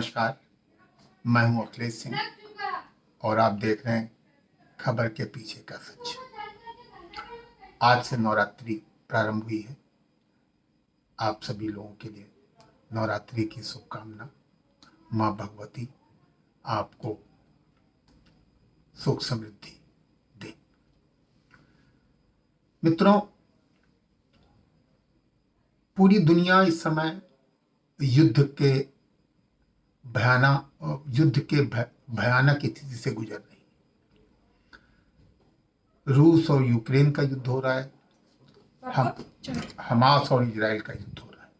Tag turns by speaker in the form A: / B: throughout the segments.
A: नमस्कार। मैं हूं अखिलेश सिंह और आप देख रहे हैं खबर के पीछे का सच। आज से नवरात्रि प्रारंभ हुई है। आप सभी लोगों के लिए नवरात्रि की शुभकामना। माँ भगवती आपको सुख समृद्धि दे। मित्रों, पूरी दुनिया इस समय युद्ध के भयानक स्थिति से गुजर रही है। रूस और यूक्रेन का युद्ध हो रहा है, हमास और इजराइल का युद्ध हो रहा है।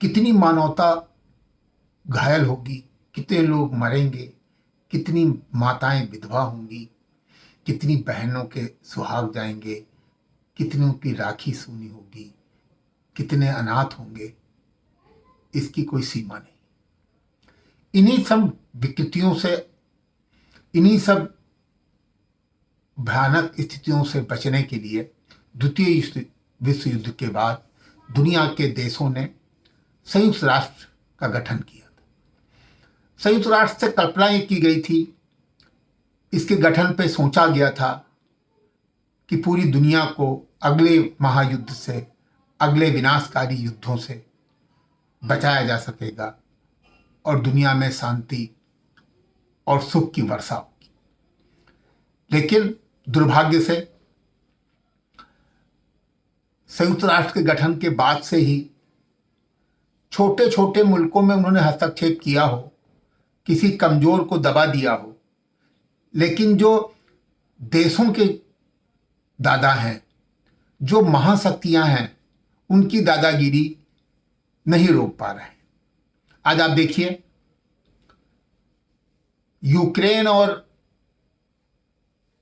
A: कितनी मानवता घायल होगी, कितने लोग मरेंगे, कितनी माताएं विधवा होंगी, कितनी बहनों के सुहाग जाएंगे, कितनों की राखी सूनी होगी, कितने अनाथ होंगे, इसकी कोई सीमा नहीं। इन्हीं सब विकृतियों से, इन्हीं सब भयानक स्थितियों से बचने के लिए द्वितीय विश्व युद्ध के बाद दुनिया के देशों ने संयुक्त राष्ट्र का गठन किया था। संयुक्त राष्ट्र से कल्पना ये की गई थी, इसके गठन पे सोचा गया था कि पूरी दुनिया को अगले महायुद्ध से, अगले विनाशकारी युद्धों से बचाया जा सकेगा और दुनिया में शांति और सुख की वर्षा होगी। लेकिन दुर्भाग्य से संयुक्त राष्ट्र के गठन के बाद से ही छोटे छोटे मुल्कों में उन्होंने हस्तक्षेप किया हो, किसी कमजोर को दबा दिया हो, लेकिन जो देशों के दादा हैं, जो महाशक्तियां हैं, उनकी दादागिरी नहीं रोक पा रहे हैं। आज आप देखिए, यूक्रेन और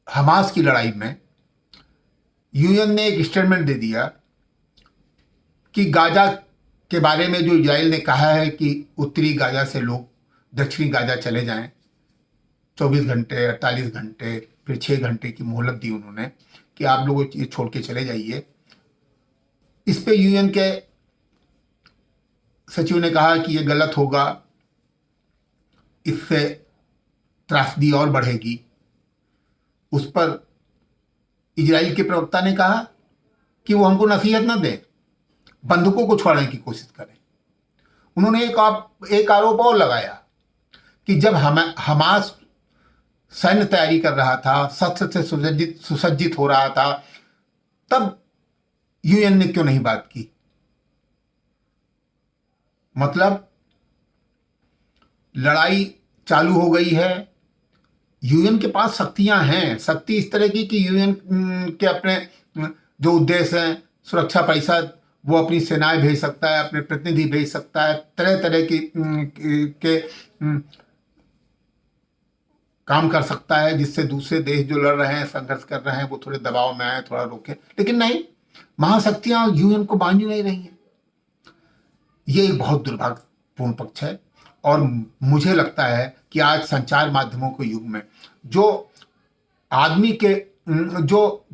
A: हमास की लड़ाई में यूएन ने एक स्टेटमेंट दे दिया कि गाजा के बारे में जो इजराइल ने कहा है कि उत्तरी गाजा से लोग दक्षिणी गाजा चले जाएं, 24 घंटे, 48 घंटे, फिर 6 घंटे की मोहलत दी उन्होंने कि आप लोग ये छोड़ के चले जाइए। इस पे यूएन के सचिव ने कहा कि ये गलत होगा, इससे त्रासदी और बढ़ेगी। उस पर इजराइल के प्रवक्ता ने कहा कि वो हमको नसीहत न दें, बंदूकों को छोड़ने की कोशिश करें। उन्होंने एक आरोप और लगाया कि जब हमास सैन्य तैयारी कर रहा था, शस्त्र से सुसज्जित हो रहा था, तब यूएन ने क्यों नहीं बात की। मतलब लड़ाई चालू हो गई है, यूएन के पास शक्तियां हैं, शक्ति इस तरह की कि यूएन के अपने जो उद्देश्य हैं, सुरक्षा परिषद, वो अपनी सेनाएं भेज सकता है, अपने प्रतिनिधि भेज सकता है, तरह तरह के काम कर सकता है, जिससे दूसरे देश जो लड़ रहे हैं, संघर्ष कर रहे हैं, वो थोड़े दबाव में आए, थोड़ा रोके। लेकिन नहीं, महाशक्तियां यूएन को बांध नहीं रही हैं। ये एक बहुत दुर्भाग्यपूर्ण पक्ष है। और मुझे लगता है कि आज संचार माध्यमों के युग में जो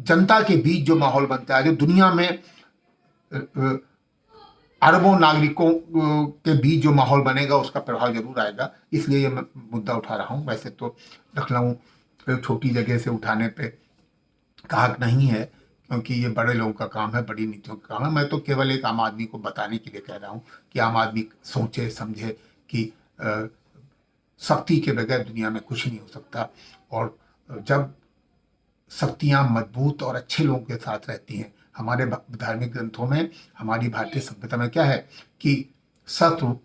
A: जनता के बीच जो माहौल बनता है, जो दुनिया में अरबों नागरिकों के बीच जो माहौल बनेगा, उसका प्रभाव जरूर आएगा। इसलिए ये मैं मुद्दा उठा रहा हूँ। वैसे तो लखनऊ छोटी जगह से उठाने पे कहा नहीं है, क्योंकि ये बड़े लोगों का काम है, बड़ी नीतियों का काम है। मैं तो केवल एक आम आदमी को बताने के लिए कह रहा हूँ कि आम आदमी सोचे समझे कि शक्ति के बगैर दुनिया में कुछ नहीं हो सकता। और जब शक्तियाँ मजबूत और अच्छे लोगों के साथ रहती हैं, हमारे धार्मिक ग्रंथों में, हमारी भारतीय सभ्यता में क्या है कि सत्य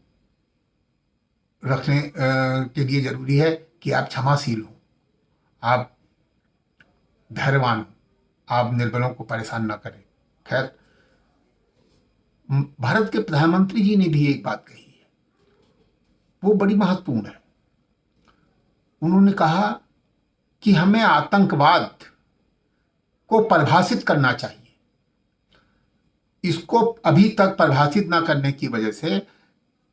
A: रखने के लिए जरूरी है कि आप क्षमाशील हो, आप धैर्यवान हो, आप निर्बलों को परेशान ना करें। खैर, भारत के प्रधानमंत्री जी ने भी एक बात कही है, वो बड़ी महत्वपूर्ण है। उन्होंने कहा कि हमें आतंकवाद को परिभाषित करना चाहिए। इसको अभी तक परिभाषित ना करने की वजह से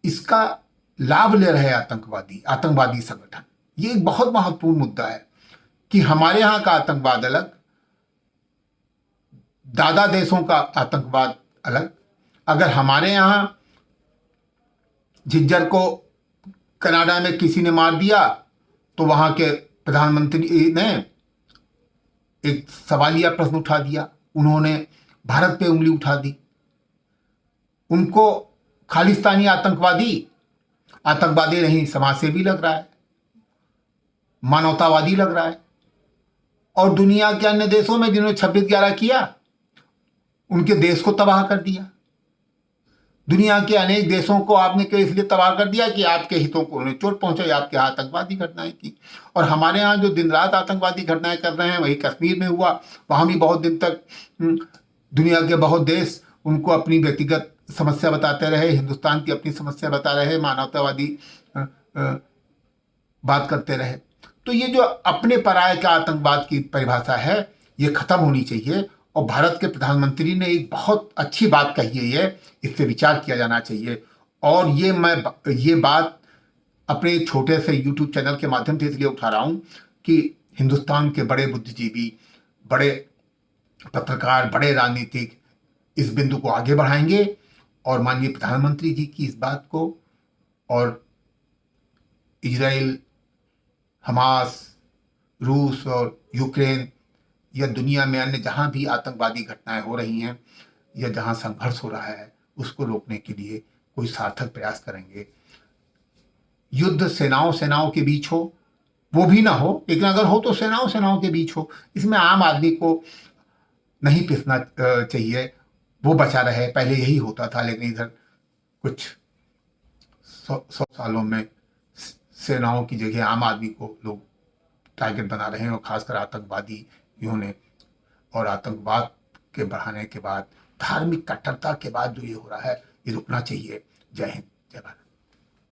A: इसका लाभ ले रहे आतंकवादी संगठन। ये एक बहुत महत्वपूर्ण मुद्दा है कि हमारे यहाँ का आतंकवाद अलग, दादा देशों का आतंकवाद अलग। अगर हमारे यहाँ झज्जर को कनाडा में किसी ने मार दिया तो वहां के प्रधानमंत्री ने एक सवालिया प्रश्न उठा दिया, उन्होंने भारत पे उंगली उठा दी। उनको खालिस्तानी आतंकवादी आतंकवादी नहीं, समाजसेवी लग रहा है, मानवतावादी लग रहा है। और दुनिया के अन्य देशों में जिन्होंने 26/11 किया, उनके देश को तबाह कर दिया। दुनिया के अनेक देशों को आपने क्यों इसलिए तबाह कर दिया कि आपके हितों को उन्हें चोट पहुंचाई, आपके यहाँ आतंकवादी घटनाएं की। और हमारे यहाँ जो दिन रात आतंकवादी घटनाएं कर रहे हैं, वही कश्मीर में हुआ। वहां भी बहुत दिन तक दुनिया के बहुत देश उनको अपनी व्यक्तिगत समस्या बताते रहे, हिंदुस्तान की अपनी समस्या बता रहे, मानवतावादी बात करते रहे। तो ये जो अपने पराये का आतंकवाद की परिभाषा है, ये खत्म होनी चाहिए। और भारत के प्रधानमंत्री ने एक बहुत अच्छी बात कही है, ये इस पे विचार किया जाना चाहिए। और ये बात अपने छोटे से यूट्यूब चैनल के माध्यम से इसलिए उठा रहा हूँ कि हिंदुस्तान के बड़े बुद्धिजीवी, बड़े पत्रकार, बड़े राजनीतिक इस बिंदु को आगे बढ़ाएंगे और माननीय प्रधानमंत्री जी की इस बात को, और इजराइल, हमास, रूस और यूक्रेन या दुनिया में अन्य जहां भी आतंकवादी घटनाएं हो रही हैं या जहां संघर्ष हो रहा है, उसको रोकने के लिए कोई सार्थक प्रयास करेंगे। युद्ध सेनाओं के बीच हो, वो भी ना हो, लेकिन अगर हो तो सेनाओं के बीच हो। इसमें आम आदमी को नहीं पिसना चाहिए, वो बचा रहे। पहले यही होता था, लेकिन इधर कुछ 100 सालों में सेनाओं की जगह आम आदमी को लोग टारगेट बना रहे हैं, और खासकर आतंकवादियों ने। और आतंकवाद के बढ़ाने के बाद, धार्मिक कट्टरता के बाद जो ये हो रहा है, ये रुकना चाहिए। जय हिंद, जय भारत।